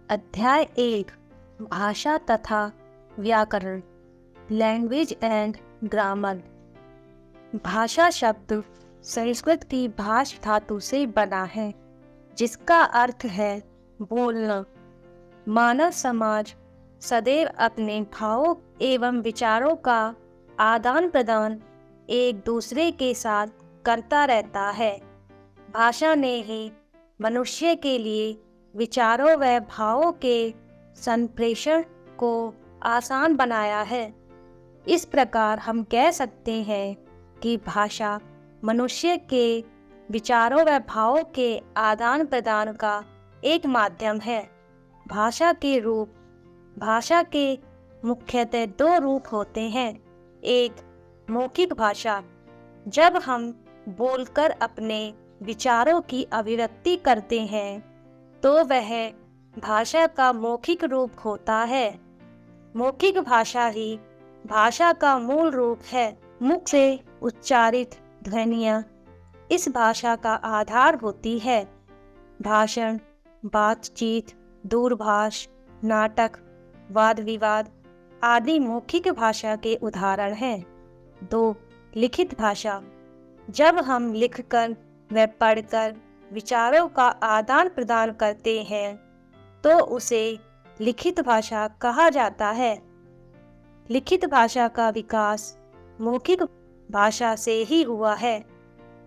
अध्याय 1 भाषा तथा व्याकरण लैंग्वेज एंड ग्रामर। भाषा शब्द संस्कृत की भाष धातु से बना है, जिसका अर्थ है बोलना। मानव समाज सदैव अपने भावों एवं विचारों का आदान प्रदान एक दूसरे के साथ करता रहता है। भाषा ने ही मनुष्य के लिए विचारों व भावों के संप्रेषण को आसान बनाया है। इस प्रकार हम कह सकते हैं कि भाषा मनुष्य के विचारों व भावों के आदान प्रदान का एक माध्यम है। भाषा के मुख्यतः दो रूप होते हैं। एक, मौखिक भाषा, जब हम बोलकर अपने विचारों की अभिव्यक्ति करते हैं तो वह भाषा का मौखिक रूप होता है। मौखिक भाषा ही भाषा का मूल रूप है। मुख से उच्चारित ध्वनियाँ इस भाषा का आधार होती है। भाषण, बातचीत, दूरभाष, नाटक, वाद विवाद आदि मौखिक भाषा के उदाहरण हैं। 2, लिखित भाषा, जब हम लिखकर व पढ़कर विचारों का आदान प्रदान करते हैं तो उसे लिखित भाषा कहा जाता है। लिखित भाषा का विकास मौखिक भाषा से ही हुआ है।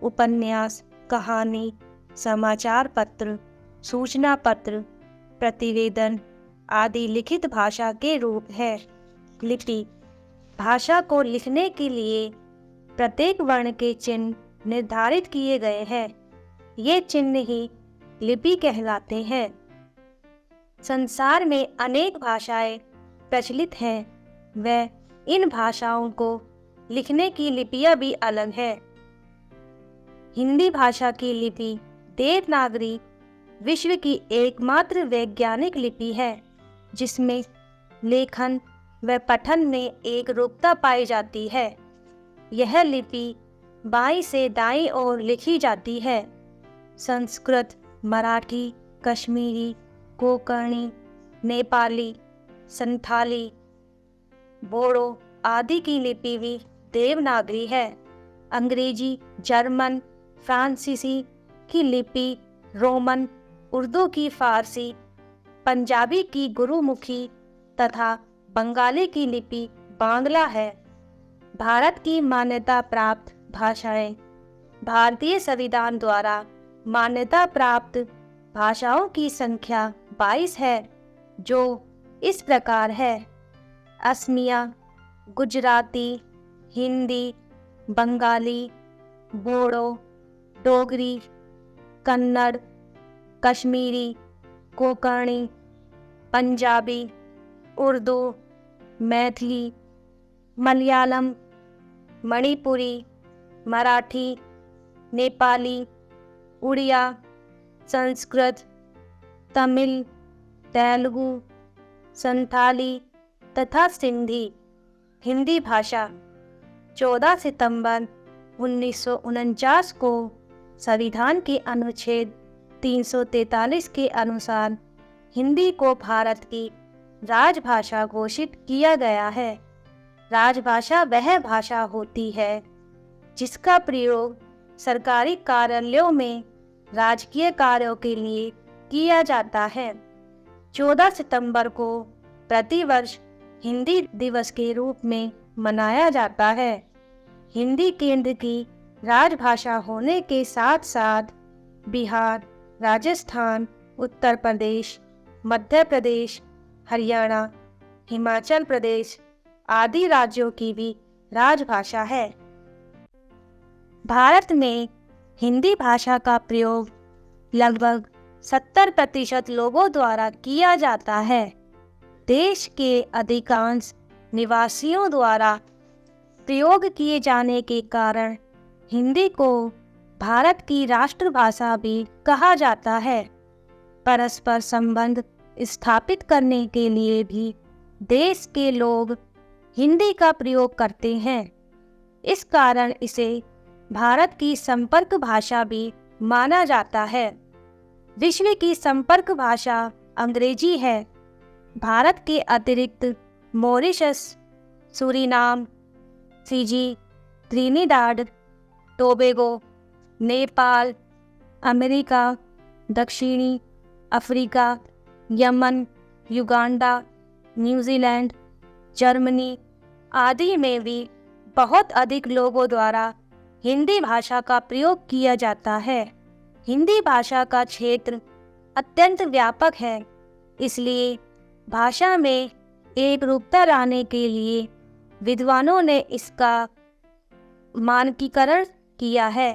उपन्यास, कहानी, समाचार पत्र, सूचना पत्र, प्रतिवेदन आदि लिखित भाषा के रूप है। लिपि, भाषा को लिखने के लिए प्रत्येक वर्ण के चिन्ह निर्धारित किए गए हैं। ये चिन्ह ही लिपि कहलाते हैं। संसार में अनेक भाषाएं प्रचलित हैं व इन भाषाओं को लिखने की लिपियां भी अलग हैं। हिंदी भाषा की लिपि देवनागरी विश्व की एकमात्र वैज्ञानिक लिपि है, जिसमें लेखन व पठन में एक रूपता पाई जाती है। यह लिपि बाईं से दाईं ओर लिखी जाती है। संस्कृत, मराठी, कश्मीरी, कोंकणी, नेपाली, संथाली, बोडो आदि की लिपि भी देवनागरी है। अंग्रेजी, जर्मन, फ्रांसीसी की लिपि रोमन, उर्दू की फारसी, पंजाबी की गुरुमुखी तथा बंगाली की लिपि बांग्ला है। भारत की मान्यता प्राप्त भाषाएं। भारतीय संविधान द्वारा मान्यता प्राप्त भाषाओं की संख्या 22 है, जो इस प्रकार है: असमिया, गुजराती, हिंदी, बंगाली, बोडो, डोगरी, कन्नड़, कश्मीरी, कोंकणी, पंजाबी, उर्दू, मैथिली, मलयालम, मणिपुरी, मराठी, नेपाली, उड़िया, संस्कृत, तमिल, तेलुगु, संथाली तथा सिंधी। हिंदी भाषा 14 सितंबर 1949 को संविधान के अनुच्छेद 343 के अनुसार हिंदी को भारत की राजभाषा घोषित किया गया है। राजभाषा वह भाषा होती है जिसका प्रयोग सरकारी कार्यालयों में राजकीय कार्यों के लिए किया जाता है। 14 सितंबर को प्रतिवर्ष हिंदी दिवस के रूप में मनाया जाता है। हिंदी केंद्र की राजभाषा होने के साथ साथ बिहार, राजस्थान, उत्तर प्रदेश, मध्य प्रदेश, हरियाणा, हिमाचल प्रदेश आदि राज्यों की भी राजभाषा है। भारत में हिंदी भाषा का प्रयोग लगभग 70% लोगों द्वारा किया जाता है। देश के अधिकांश निवासियों द्वारा प्रयोग किए जाने के कारण हिंदी को भारत की राष्ट्रभाषा भी कहा जाता है। परस्पर संबंध स्थापित करने के लिए भी देश के लोग हिंदी का प्रयोग करते हैं। इस कारण इसे भारत की संपर्क भाषा भी माना जाता है। विश्व की संपर्क भाषा अंग्रेजी है। भारत के अतिरिक्त Mauritius, Suriname, Fiji, Trinidad Tobago, Nepal, America, दक्षिणी Africa, Yemen, Uganda, New Zealand, Germany आदि में भी बहुत अधिक लोगों द्वारा हिंदी भाषा का प्रयोग किया जाता है। हिंदी भाषा का क्षेत्र अत्यंत व्यापक है, इसलिए भाषा में एक रूपता लाने के लिए विद्वानों ने इसका मानकीकरण किया है।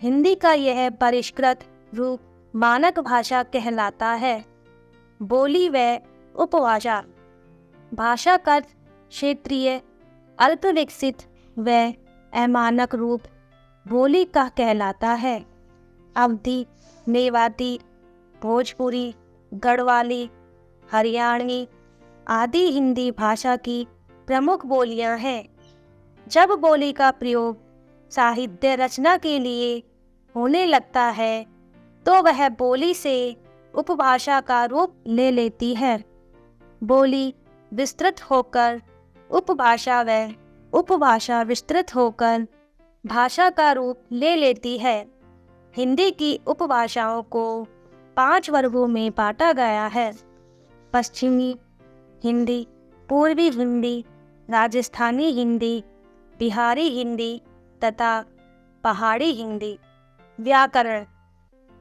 हिंदी का यह परिष्कृत रूप मानक भाषा कहलाता है। बोली व उपभाषा। भाषा का क्षेत्रीय अल्पविकसित व अमानक रूप बोली का कहलाता है। अवधी, मेवाती, भोजपुरी, गढ़वाली, हरियाणवी आदि हिंदी भाषा की प्रमुख बोलियां हैं। जब बोली का प्रयोग साहित्य रचना के लिए होने लगता है तो वह बोली से उपभाषा का रूप ले लेती है। बोली विस्तृत होकर उपभाषा व उपभाषा विस्तृत होकर भाषा का रूप ले लेती है। हिंदी की उपभाषाओं को 5 वर्गों में बांटा गया है। पश्चिमी हिंदी, पूर्वी हिंदी, राजस्थानी हिंदी, बिहारी हिंदी तथा पहाड़ी हिंदी। व्याकरण।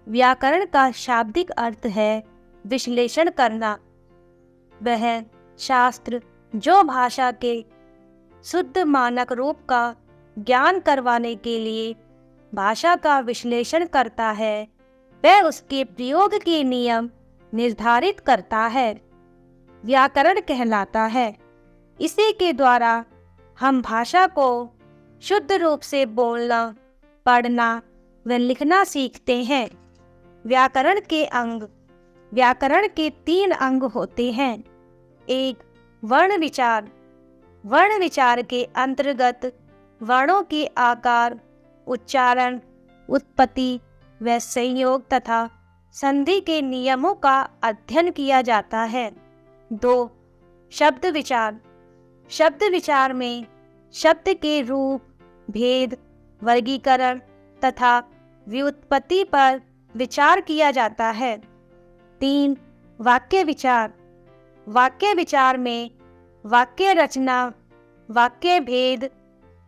व्याकरण का शाब्दिक अर्थ है विश्लेषण करना। वह शास्त्र जो भाषा के शुद्ध मानक रूप का ज्ञान करवाने के लिए भाषा का विश्लेषण करता है, वह उसके प्रयोग के नियम निर्धारित करता है, व्याकरण कहलाता है। इसी के द्वारा हम भाषा को शुद्ध रूप से बोलना, पढ़ना व लिखना सीखते हैं। व्याकरण के अंग। व्याकरण के 3 अंग होते हैं। एक, वर्ण विचार। वर्ण विचार के अंतर्गत वर्णों के आकार, उच्चारण, उत्पत्ति व संयोग तथा संधि के नियमों का अध्ययन किया जाता है। 2, शब्द विचार। शब्द विचार में शब्द के रूप, भेद, वर्गीकरण तथा व्युत्पत्ति पर विचार किया जाता है। 3, वाक्य विचार। वाक्य विचार में वाक्य रचना, वाक्य भेद,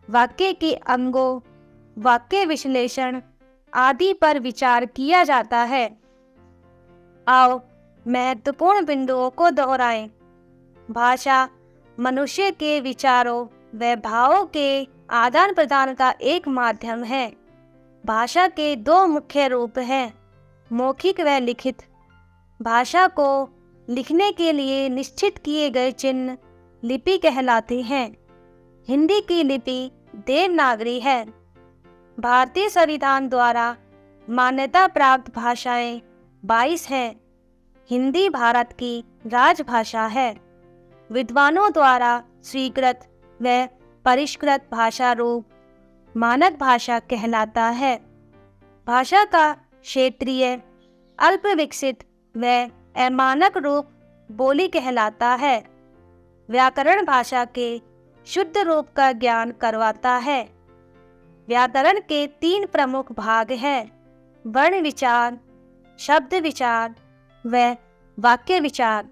वाक्य के अंगों, वाक्य विश्लेषण आदि पर विचार किया जाता है। आओ महत्वपूर्ण बिंदुओं को दोहराएं। भाषा मनुष्य के विचारों व भावों के आदान प्रदान का एक माध्यम है। भाषा के 2 मुख्य रूप हैं, मौखिक व लिखित। भाषा को लिखने के लिए निश्चित किए गए चिन्ह लिपि कहलाते हैं। हिंदी की लिपि देवनागरी है। भारतीय संविधान द्वारा मान्यता प्राप्त भाषाएं 22 हैं। हिंदी भारत की राजभाषा है। विद्वानों द्वारा स्वीकृत व परिष्कृत भाषा रूप मानक भाषा कहलाता है। भाषा का क्षेत्रीय अल्पविकसित व अमानक रूप बोली कहलाता है। व्याकरण भाषा के शुद्ध रूप का ज्ञान करवाता है। व्याकरण के 3 प्रमुख भाग हैं, वर्ण विचार, शब्द विचार व वाक्य विचार।